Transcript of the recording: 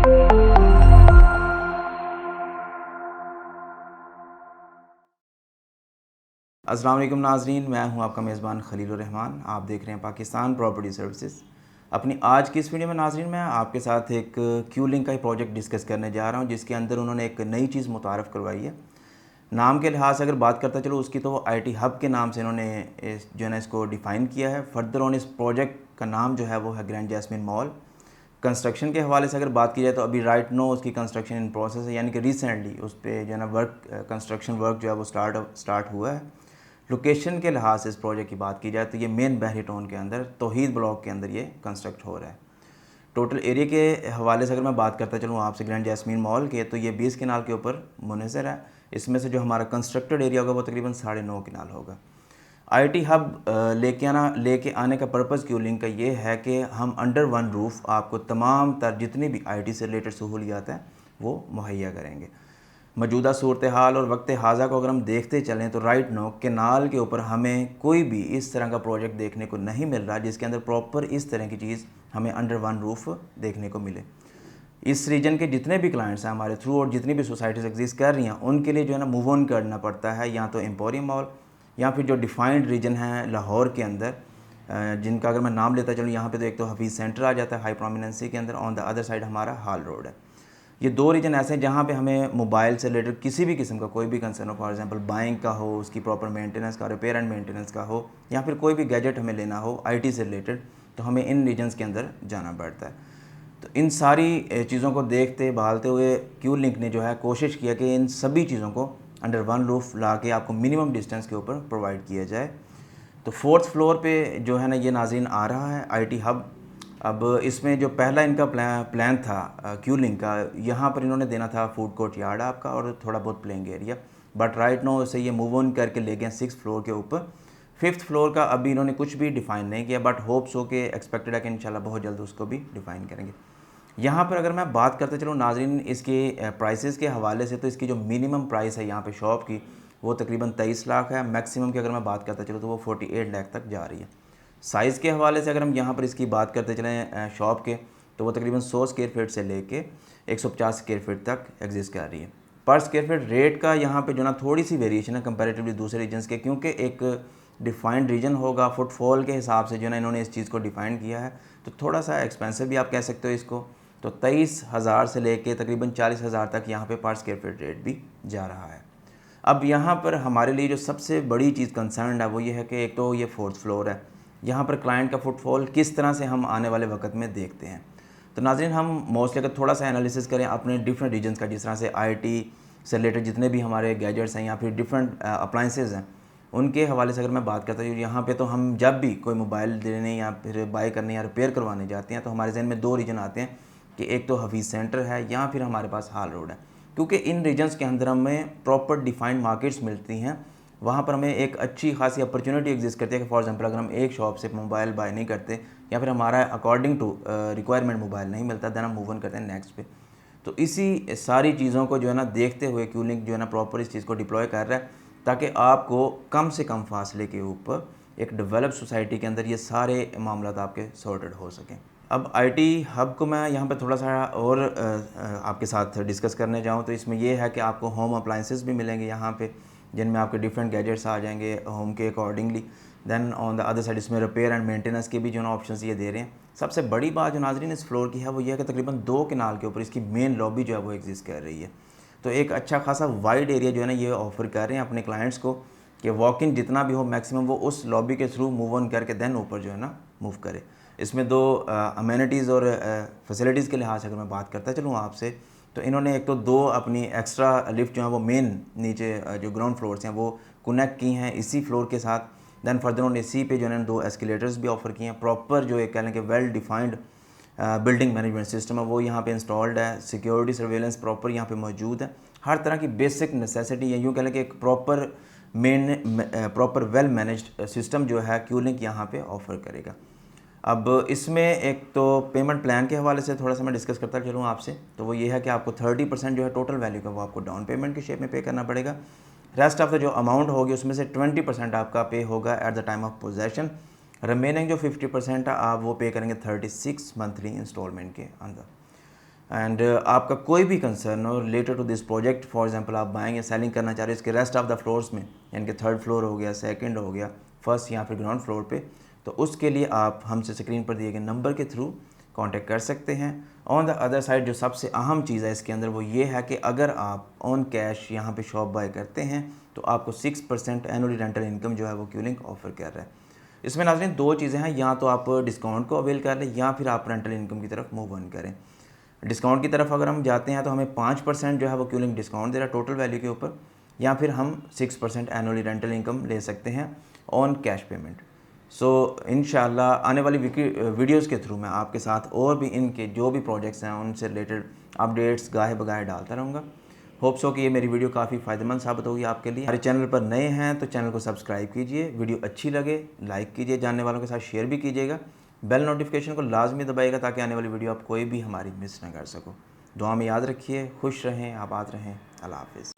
अस्सलाम वालेकुम नाज़रीन, मैं हूं आपका मेज़बान खलीलुर रहमान। आप देख रहे हैं पाकिस्तान प्रॉपर्टी सर्विसेज। अपनी आज की इस वीडियो में नाज़रीन मैं आपके साथ एक क्यू लिंक का ही प्रोजेक्ट डिस्कस करने जा रहा हूं, जिसके अंदर उन्होंने एक नई चीज़ मुतारफ़ करवाई है। नाम के लिहाज से अगर बात करता चलो उसकी, तो IT हब के नाम से इन्होंने जो है ना इसको डिफ़ाइन किया है। फर्दर ऑन इस प्रोजेक्ट का नाम जो है वो है ग्रैंड जैस्मिन मॉल। कंस्ट्रक्शन के हवाले से अगर बात की जाए तो अभी राइट नो उसकी कंस्ट्रक्शन इन प्रोसेस है, यानी कि रिसेंटली उस पर जो है ना कंस्ट्रक्शन वर्क जो है वो स्टार्ट हुआ है। लोकेशन के लिहाज से इस प्रोजेक्ट की बात की जाए तो ये मेन बहरी टाउन के अंदर तौहीद ब्लॉक के अंदर ये कंस्ट्रक्ट हो रहा है। टोटल एरिया के हवाले से अगर मैं बात करता चलूँ आपसे ग्रैंड जैस्मीन मॉल के, तो ये 20 कनाल के ऊपर मुनहसर है। इसमें से जो हमारा कंस्ट्रक्टेड एरिया होगा वो तकरीबन 9.5 कनाल होगा। IT हब लेके आने का पर्पज़ क्यू लिंक का ये है कि हम अंडर वन रूफ़ आपको तमाम तर जितनी भी IT से रिलेटेड सहूलियात हैं वो मुहैया करेंगे। मौजूदा सूरत हाल और वक्त हाज़ा को अगर हम देखते चलें तो राइट नो केनाल के ऊपर हमें कोई भी इस तरह का प्रोजेक्ट देखने को नहीं मिल रहा जिसके अंदर प्रॉपर इस तरह की चीज़ हमें अंडर वन रूफ़ देखने को मिले। इस रीजन के जितने भी क्लाइंट्स हैं हमारे थ्रू और जितनी भी सोसाइटीज़ एग्जिस्ट कर रही हैं, उनके लिए जो है ना मूव ऑन करना पड़ता है या तो एम्पोरियम मॉल या फिर जो डिफाइंड रीजन है लाहौर के अंदर, जिनका अगर मैं नाम लेता चलूँ यहाँ पे तो एक तो हफीज़ सेंटर आ जाता है हाई प्रोमिनेंसी के अंदर, ऑन द अदर साइड हमारा हाल रोड है। ये दो रीजन ऐसे हैं जहाँ पे हमें मोबाइल से रिलेटेड किसी भी किस्म का कोई भी कंसर्न हो, फॉर एग्जांपल बाइंग का हो, उसकी प्रॉपर मेंटेनेंस का, रिपेयर एंड मेंटेनेंस का हो, या फिर कोई भी गैजेट हमें लेना हो IT से रिलेटेड, तो हमें इन रीजन्स के अंदर जाना पड़ता है। तो इन सारी चीज़ों को देखते भालते हुए क्यू लिंक ने जो है कोशिश किया कि इन सभी चीज़ों को अंडर वन रूफ ला के आपको मिनिमम डिस्टेंस के ऊपर प्रोवाइड किया जाए। तो 4th फ्लोर पे जो है ना ये नाज़रीन आ रहा है IT हब। अब इसमें जो पहला इनका प्लान था क्यू लिंक का, यहाँ पर इन्होंने देना था फूड कोर्ट यार्ड आपका और थोड़ा बहुत playing area, but right now से ये मूव ऑन करके ले गए 6th फ्लोर के ऊपर। 5th फ्लोर का अभी इन्होंने कुछ भी डिफ़ाइन नहीं किया, बट होप्स हो के एक्सपेक्टेड है कि इंशाल्लाह बहुत जल्द उसको भी डिफ़ाइन करेंगे। यहाँ पर अगर मैं बात करते चलूँ नाज़रीन इसके प्राइसेस के हवाले से, तो इसकी जो मिनिमम प्राइस है यहाँ पे शॉप की वो तकरीबन 23 लाख है। मैक्सिमम की अगर मैं बात करता चलूँ तो वो 48 लाख तक जा रही है। साइज़ के हवाले से अगर हम यहाँ पर इसकी बात करते चलें शॉप के, तो वो तकरीबन 100 स्क्वायर फीट से लेके 150 स्क्वायर फीट तक एग्जिस्ट कर रही है। पर स्क्वायर फीट रेट का यहाँ पे जो ना थोड़ी सी वेरिएशन है कंपैरेटिवली दूसरे रीजन्स के, क्योंकि एक डिफाइंड रीजन होगा, फुटफॉल के हिसाब से जो ना इन्होंने इस चीज़ को डिफ़ाइन किया है, तो थोड़ा सा एक्सपेंसिव भी आप कह सकते हो इसको। तो 23,000 से लेके तकरीबन 40,000 तक यहाँ पे पर स्क्वायर फीट रेट भी जा रहा है। अब यहाँ पर हमारे लिए जो सबसे बड़ी चीज़ कंसर्न है वो ये है कि एक तो ये 4th फ्लोर है, यहाँ पर क्लाइंट का फुटफॉल किस तरह से हम आने वाले वक्त में देखते हैं। तो नाज़रीन हम मोस्टली अगर थोड़ा सा एनालिसिस करें अपने डिफरेंट रीजन्स का, जिस तरह से IT से रिलेटेड जितने भी हमारे गैजेट्स हैं या फिर डिफरेंट अप्लाइंसेज हैं, उनके हवाले से अगर मैं बात करता हूँ, यहाँ पे तो हम जब भी कोई मोबाइल देने या फिर बाय करने या रिपेयर करवाने जाते हैं तो हमारे जहन में दो रीजन आते हैं कि एक तो हफीज़ सेंटर है या फिर हमारे पास हाल रोड है, क्योंकि इन रीजन्स के अंदर हमें प्रॉपर डिफाइंड मार्केट्स मिलती हैं। वहाँ पर हमें एक अच्छी खासी अपॉर्चुनिटी एग्जिस्ट करती है कि फॉर एग्जांपल अगर हम एक शॉप से मोबाइल बाय नहीं करते या फिर हमारा अकॉर्डिंग टू रिक्वायरमेंट मोबाइल नहीं मिलता, देन हम मूव ऑन करते हैं नेक्स्ट पे। तो इसी सारी चीज़ों को जो है ना देखते हुए क्यू लिंक जो है ना प्रॉपर इस चीज़ को डिप्लॉय कर रहा है, ताकि आपको कम से कम फासले के ऊपर एक डेवलप सोसाइटी के अंदर ये सारे मामला आपके सॉर्टेड हो सकें। अब IT हब को मैं यहाँ पे थोड़ा सा और आपके साथ डिस्कस करने जाऊँ तो इसमें ये है कि आपको होम अप्लाइंसेस भी मिलेंगे यहाँ पे, जिनमें आपके डिफरेंट गैजेट्स आ जाएंगे होम के accordingly. Then on the other side इसमें रिपेयर एंड मेंटेनेंस के भी जो ना ऑप्शंस ये दे रहे हैं। सबसे बड़ी बात जो नाज़रीन इस फ्लोर की है वो ये है कि तकरीबन 2 कनाल के ऊपर इसकी मेन लॉबी जो है वो एग्जिस्ट कर रही है। तो एक अच्छा खासा वाइड एरिया जो है ना ये ऑफर कर रहे हैं अपने क्लाइंट्स को कि वॉक इन जितना भी हो मैक्सिमम वो उस लॉबी के थ्रू मूव ऑन करके देन ऊपर जो है ना मूव करे। इसमें दो अमेनिटीज़ और फैसिलिटीज़ के लिहाज से अगर मैं बात करता चलूँ आपसे, तो इन्होंने एक तो दो अपनी एक्स्ट्रा लिफ्ट जो है वो मेन नीचे जो ग्राउंड फ्लोर्स हैं वो कनेक्ट की हैं इसी फ्लोर के साथ। दैन फर्दर उन्होंने इसी पे जो है 2 एस्केलेटर्स भी ऑफर किए हैं। प्रॉपर जो एक कह लें कि well defined building management system है वो यहाँ पे इंस्टॉल्ड है। सिक्योरिटी सर्वेलेंस प्रॉपर यहाँ पे मौजूद है। हर तरह की बेसिक नेसेसिटी या यूँ कह लें कि एक प्रॉपर वेल मैनेज्ड सिस्टम जो है क्यू लिंक यहाँ पे ऑफर करेगा। अब इसमें एक तो पेमेंट प्लान के हवाले से थोड़ा सा मैं डिस्कस करता चलूँ आपसे, तो वो ये है कि आपको 30% जो है टोटल वैल्यू का वो आपको डाउन पेमेंट के शेप में पे करना पड़ेगा। रेस्ट ऑफ द जो अमाउंट होगी उसमें से 20% आपका पे होगा at the time of possession. Remaining जो 50% है आप वो पे करेंगे 36 मंथली इंस्टॉलमेंट के अंदर। एंड आपका कोई भी कंसर्न हो related to this project, for example आप बाइंग या सेलिंग करना चाह रहे हो इसके रेस्ट ऑफ द फ्लोर्स में, यानी कि थर्ड फ्लोर हो गया, सेकंड हो गया, फर्स्ट या फिर ग्राउंड फ्लोर पे, तो उसके लिए आप हमसे स्क्रीन पर दिए गए नंबर के थ्रू कांटेक्ट कर सकते हैं। ऑन द अदर साइड जो सबसे अहम चीज़ है इसके अंदर वो ये है कि अगर आप ऑन कैश यहाँ पे शॉप बाय करते हैं तो आपको 6% एनुअली रेंटल इनकम जो है वो क्यूलिंक ऑफर कर रहा है। इसमें नाज़रीन दो चीज़ें हैं, या तो आप डिस्काउंट को अवेल कर लें या फिर आप रेंटल इनकम की तरफ मूव ऑन करें। डिस्काउंट की तरफ अगर हम जाते हैं तो हमें 5% जो है वो क्यूलिंग डिस्काउंट दे रहा है टोटल वैल्यू के ऊपर, या फिर हम 6% एनुअली रेंटल इनकम ले सकते हैं ऑन कैश पेमेंट। सो इंशाल्लाह आने वाली वीडियोज़ के थ्रू मैं आपके साथ और भी इनके जो भी प्रोजेक्ट्स हैं उनसे रिलेटेड अपडेट्स गाहे बगाहे डालता रहूँगा। होप सो कि ये मेरी वीडियो काफ़ी फ़ायदेमंद साबित होगी आपके लिए। हमारे चैनल पर नए हैं तो चैनल को सब्सक्राइब कीजिए, वीडियो अच्छी लगे लाइक कीजिए, जानने वालों के साथ शेयर भी कीजिएगा, बेल नोटिफिकेशन को लाजमी दबाइएगा ताकि आने वाली वीडियो आप कोई भी हमारी मिस ना कर सको। दुआ में याद रखिए, खुश रहें, आबाद रहें, अल्लाह हाफ़िज़।